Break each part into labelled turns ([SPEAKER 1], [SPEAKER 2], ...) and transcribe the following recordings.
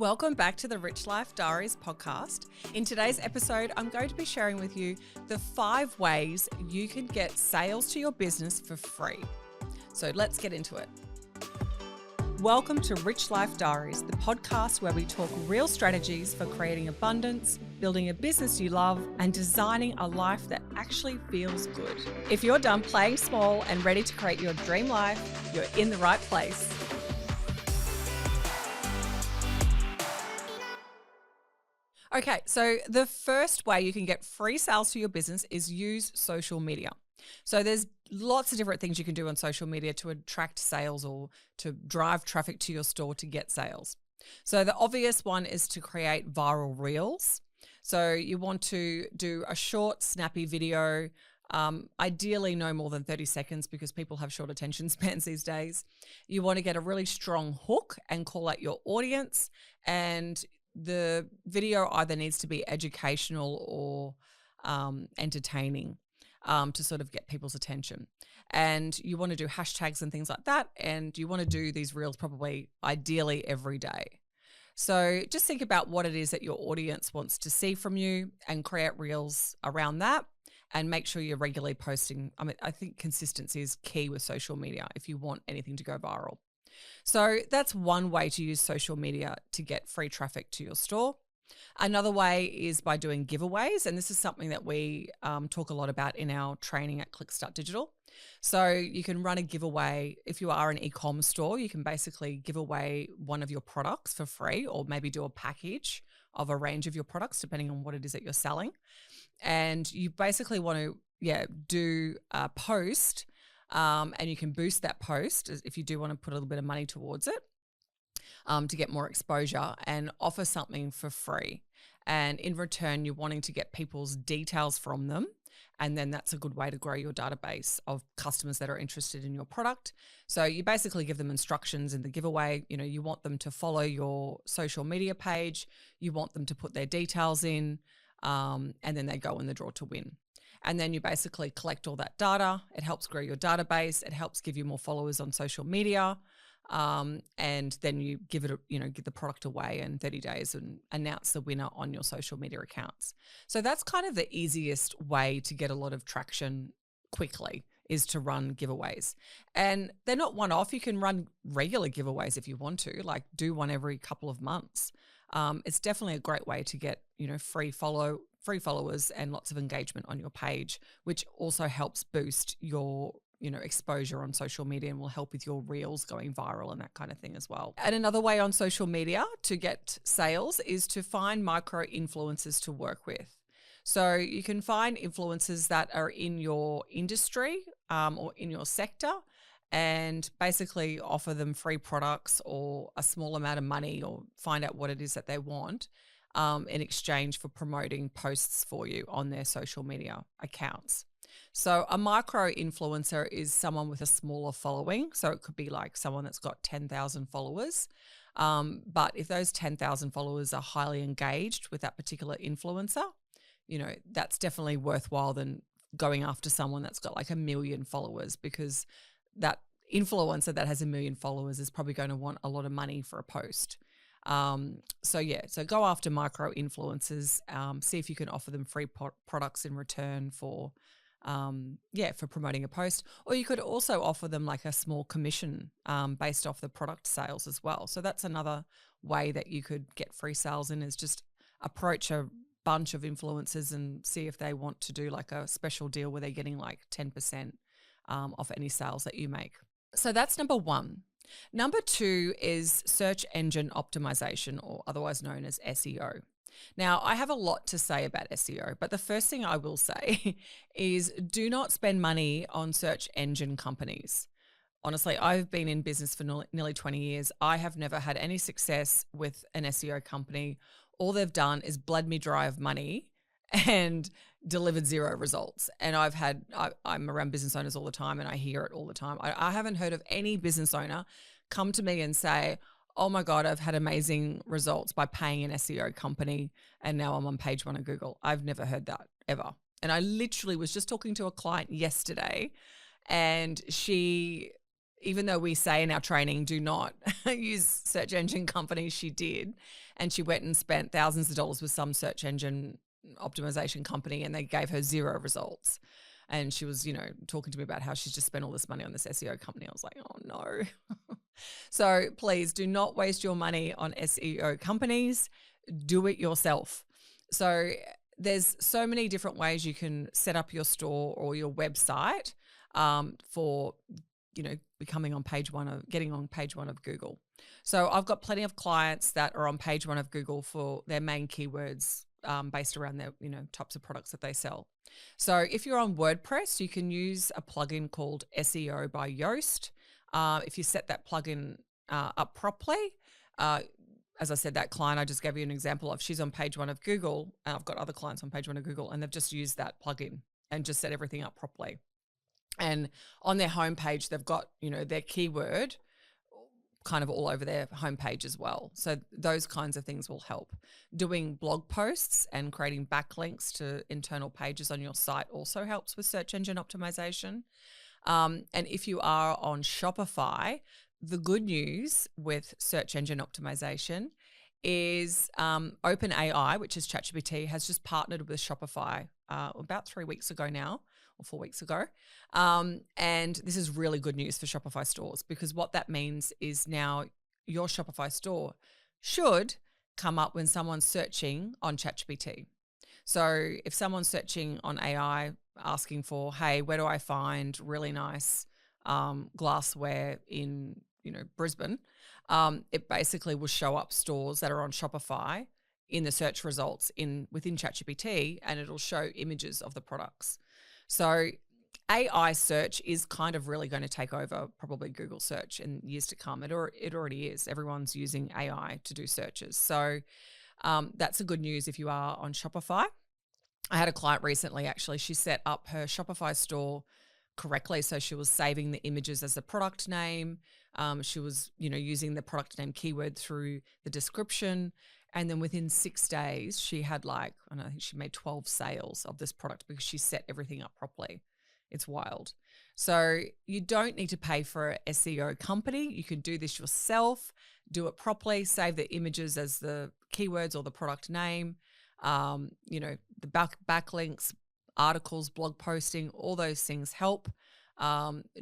[SPEAKER 1] Welcome back to the Rich Life Diaries podcast. In today's episode, I'm going to be sharing with you the 5 ways you can get sales to your business for free. So let's get into it. Welcome to Rich Life Diaries, the podcast where we talk real strategies for creating abundance, building a business you love, and designing a life that actually feels good. If you're done playing small and ready to create your dream life, you're in the right place. Okay, so the first way you can get free sales to your business is use social media. So there's lots of different things you can do on social media to attract sales or to drive traffic to your store to get sales. So the obvious one is to create viral reels. So you want to do a short, snappy video, ideally no more than 30 seconds because people have short attention spans these days. You want to get a really strong hook and call out your audience, and the video either needs to be educational or entertaining to sort of get people's attention. And you want to do hashtags and things like that. And you want to do these reels probably ideally every day. So just think about what it is that your audience wants to see from you and create reels around that, and make sure you're regularly posting. I think consistency is key with social media if you want anything to go viral. So that's one way to use social media to get free traffic to your store. Another way is by doing giveaways, and this is something that we talk a lot about in our training at Clickstart Digital. So you can run a giveaway. If you are an e-com store, you can basically give away one of your products for free, or maybe do a package of a range of your products depending on what it is that you're selling. And you basically want to do a post. And you can boost that post if you do want to put a little bit of money towards it to get more exposure, and offer something for free. And in return, you're wanting to get people's details from them. And then that's a good way to grow your database of customers that are interested in your product. So you basically give them instructions in the giveaway. You know, you want them to follow your social media page. You want them to put their details in, and then they go in the draw to win. And then you basically collect all that data. It helps grow your database. It helps give you more followers on social media. And then you give the product away in 30 days and announce the winner on your social media accounts. So that's kind of the easiest way to get a lot of traction quickly, is to run giveaways. And they're not one-off. You can run regular giveaways if you want to, like do one every couple of months. It's definitely a great way to get, free followers and lots of engagement on your page, which also helps boost your, exposure on social media, and will help with your reels going viral and that kind of thing as well. And another way on social media to get sales is to find micro influencers to work with. So you can find influencers that are in your industry or in your sector, and basically offer them free products or a small amount of money, or find out what it is that they want in exchange for promoting posts for you on their social media accounts. So a micro influencer is someone with a smaller following. So it could be like someone that's got 10,000 followers. But if those 10,000 followers are highly engaged with that particular influencer, that's definitely worthwhile than going after someone that's got like 1 million followers, because that influencer that has 1 million followers is probably going to want a lot of money for a post. So go after micro influencers, see if you can offer them free products in return for promoting a post. Or you could also offer them like a small commission based off the product sales as well. So that's another way that you could get free sales in, is just approach a bunch of influencers and see if they want to do like a special deal where they're getting like 10% off any sales that you make. So that's number 1. Number 2 is search engine optimization, or otherwise known as SEO. Now, I have a lot to say about SEO, but the first thing I will say is do not spend money on search engine companies. Honestly, I've been in business for nearly 20 years. I have never had any success with an SEO company. All they've done is bled me dry of money and delivered 0 results. And I'm around business owners all the time, and I hear it all the time. I haven't heard of any business owner come to me and say, oh my God, I've had amazing results by paying an SEO company and now I'm on page 1 of Google. I've never heard that ever. And I literally was just talking to a client yesterday, and she even though we say in our training, do not use search engine companies, she did. And she went and spent thousands of dollars with some search engine optimization company and they gave her zero results. And she was, talking to me about how she's just spent all this money on this SEO company. I was like, oh no. So please do not waste your money on SEO companies. Do it yourself. So there's so many different ways you can set up your store or your website for becoming on page one of getting on page one of Google. So I've got plenty of clients that are on page one of Google for their main keywords based around their types of products that they sell. So if you're on WordPress, you can use a plugin called SEO by Yoast. If you set that plugin up properly, as I said, that client I just gave you an example of, she's on page one of Google. And I've got other clients on page one of Google, and they've just used that plugin and just set everything up properly. And on their homepage, they've got, their keyword kind of all over their homepage as well. So those kinds of things will help. Doing blog posts and creating backlinks to internal pages on your site also helps with search engine optimization. And if you are on Shopify, the good news with search engine optimization is OpenAI, which is ChatGPT, has just partnered with Shopify about 3 weeks ago now, or 4 weeks ago. And this is really good news for Shopify stores, because what that means is now your Shopify store should come up when someone's searching on ChatGPT. So if someone's searching on AI asking for, hey, where do I find really nice glassware in Brisbane, it basically will show up stores that are on Shopify in the search results within ChatGPT, and it'll show images of the products. So AI search is kind of really going to take over probably Google search in years to come. It already is. Everyone's using AI to do searches. So that's a good news if you are on Shopify. I had a client recently, actually, she set up her Shopify store correctly. So she was saving the images as the product name. She was, using the product name keyword through the description. And then within 6 days, she had I think she made 12 sales of this product because she set everything up properly. It's wild. So you don't need to pay for an SEO company. You can do this yourself, do it properly, save the images as the keywords or the product name, the backlinks, articles, blog posting, all those things help.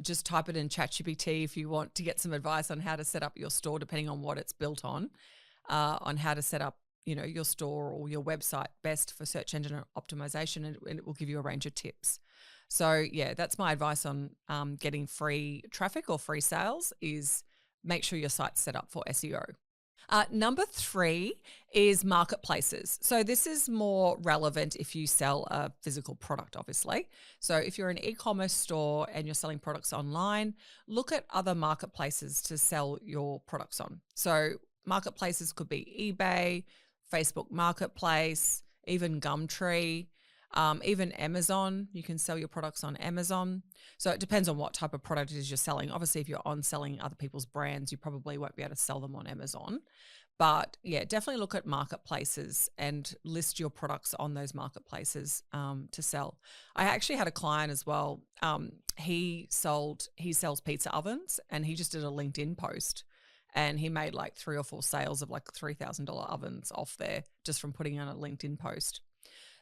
[SPEAKER 1] Just type it in ChatGPT if you want to get some advice on how to set up your store, depending on what it's built on how to set up, your store or your website best for search engine optimization, and it will give you a range of tips. So yeah, that's my advice on getting free traffic or free sales is make sure your site's set up for SEO. Number 3 is marketplaces. So this is more relevant if you sell a physical product, obviously. So if you're an e-commerce store and you're selling products online, look at other marketplaces to sell your products on. So marketplaces could be eBay, Facebook Marketplace, even Gumtree, even Amazon. You can sell your products on Amazon. So it depends on what type of product it is you're selling. Obviously, if you're on selling other people's brands, you probably won't be able to sell them on Amazon. But yeah, definitely look at marketplaces and list your products on those marketplaces to sell. I actually had a client as well. He sells pizza ovens, and he just did a LinkedIn post. And he made 3 or 4 sales of $3,000 ovens off there just from putting on a LinkedIn post.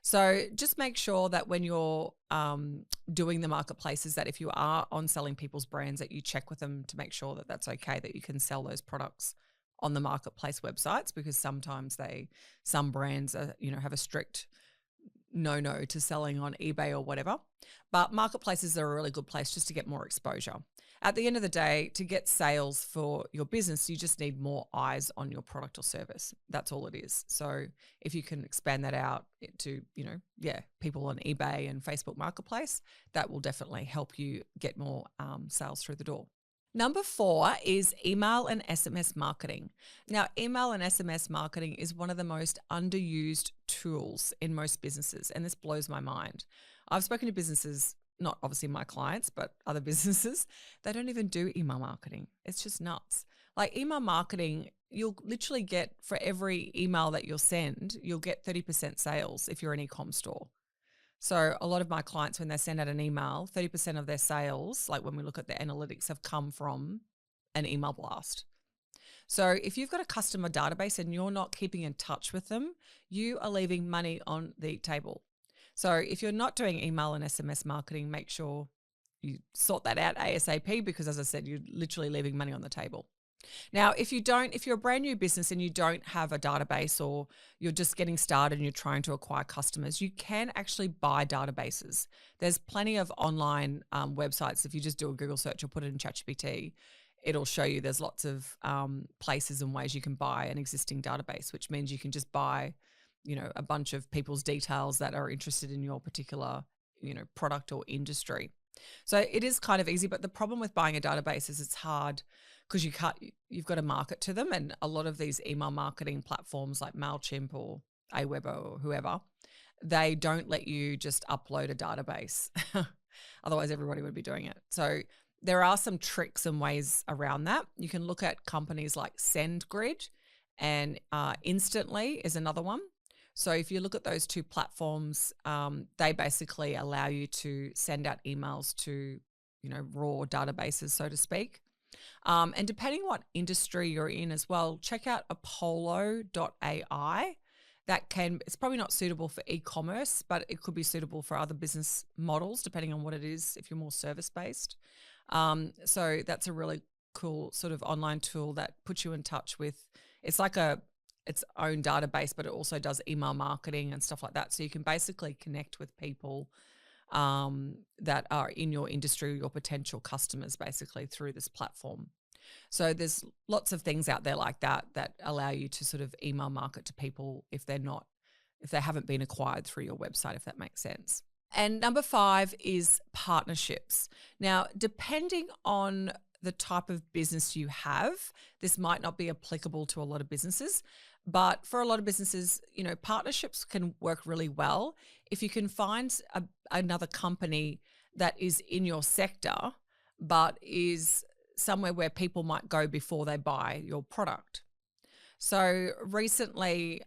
[SPEAKER 1] So just make sure that when you're doing the marketplaces, that if you are on selling people's brands, that you check with them to make sure that that's okay, that you can sell those products on the marketplace websites, because sometimes some brands are, have a strict no to selling on eBay or whatever. But marketplaces are a really good place just to get more exposure. At the end of the day, to get sales for your business, you just need more eyes on your product or service. That's all it is. So if you can expand that out to, people on eBay and Facebook Marketplace, that will definitely help you get more sales through the door. Number 4 is email and SMS marketing. Now, email and SMS marketing is one of the most underused tools in most businesses, and this blows my mind. I've spoken to businesses, not obviously my clients, but other businesses, they don't even do email marketing. It's just nuts. Email marketing, you'll literally get, for every email that you'll send, you'll get 30% sales if you're an e-com store. So a lot of my clients, when they send out an email, 30% of their sales, like when we look at the analytics, have come from an email blast. So if you've got a customer database and you're not keeping in touch with them, you are leaving money on the table. So if you're not doing email and SMS marketing, make sure you sort that out ASAP, because as I said, you're literally leaving money on the table. Now, if you're a brand new business and you don't have a database, or you're just getting started and you're trying to acquire customers, you can actually buy databases. There's plenty of online websites. If you just do a Google search or put it in ChatGPT, it'll show you there's lots of places and ways you can buy an existing database, which means you can just buy, a bunch of people's details that are interested in your particular, product or industry. So it is kind of easy, but the problem with buying a database is it's hard because you've got to market to them. And a lot of these email marketing platforms like MailChimp or Aweber or whoever, they don't let you just upload a database. Otherwise, everybody would be doing it. So there are some tricks and ways around that. You can look at companies like SendGrid, and Instantly is another one. So if you look at those two platforms, they basically allow you to send out emails to, raw databases, so to speak. And depending what industry you're in as well, check out apollo.ai. It's probably not suitable for e-commerce, but it could be suitable for other business models, depending on what it is, if you're more service-based. So that's a really cool sort of online tool that puts you in touch with, it's like its own database, but it also does email marketing and stuff like that. So you can basically connect with people that are in your industry, your potential customers, basically through this platform. So there's lots of things out there like that allow you to sort of email market to people if they haven't been acquired through your website, if that makes sense. And number 5 is partnerships. Now, depending on the type of business you have, this might not be applicable to a lot of businesses, but for a lot of businesses, partnerships can work really well if you can find another company that is in your sector, but is somewhere where people might go before they buy your product. So recently,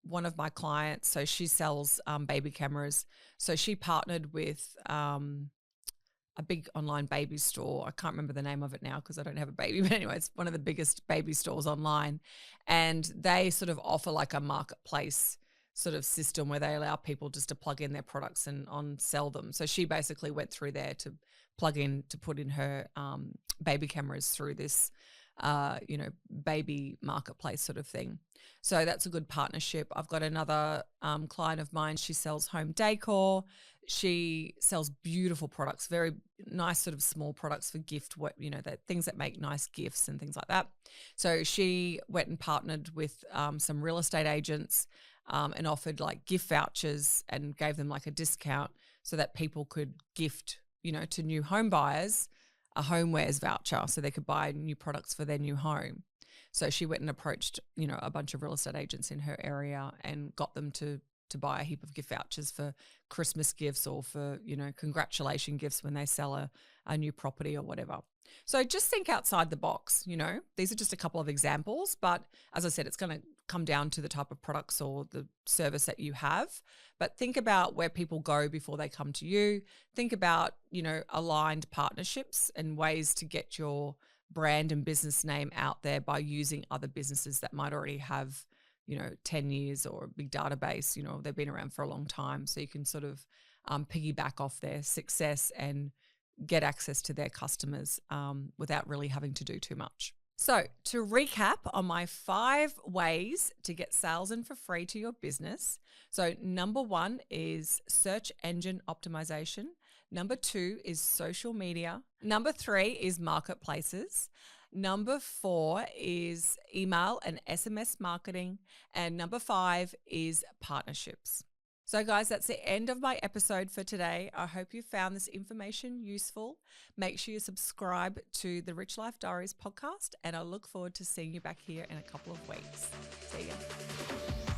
[SPEAKER 1] one of my clients, so she sells baby cameras. So she partnered with a big online baby store. I can't remember the name of it now because I don't have a baby, but anyway, it's one of the biggest baby stores online. And they sort of offer like a marketplace sort of system where they allow people just to plug in their products and sell them. So she basically went through there to plug in, to put in her baby cameras through this baby marketplace sort of thing. So that's a good partnership. I've got another client of mine. She sells home decor. She sells beautiful products, very nice sort of small products for gift, things that make nice gifts and things like that. So she went and partnered with some real estate agents and offered like gift vouchers and gave them like a discount so that people could gift, to new home buyers a homewares voucher so they could buy new products for their new home. So she went and approached, a bunch of real estate agents in her area and got them to buy a heap of gift vouchers for Christmas gifts or for, congratulation gifts when they sell a new property or whatever. So just think outside the box, These are just a couple of examples, but as I said, it's going to come down to the type of products or the service that you have. But think about where people go before they come to you. Think about, aligned partnerships and ways to get your brand and business name out there by using other businesses that might already have 10 years or a big database, they've been around for a long time. So you can sort of piggyback off their success and get access to their customers without really having to do too much. So to recap on my 5 ways to get sales in for free to your business. So number 1 is search engine optimization. Number 2 is social media. Number 3 is marketplaces. Number 4 is email and SMS marketing. And number 5 is partnerships. So guys, that's the end of my episode for today. I hope you found this information useful. Make sure you subscribe to the Rich Life Diaries podcast, and I look forward to seeing you back here in a couple of weeks. See ya.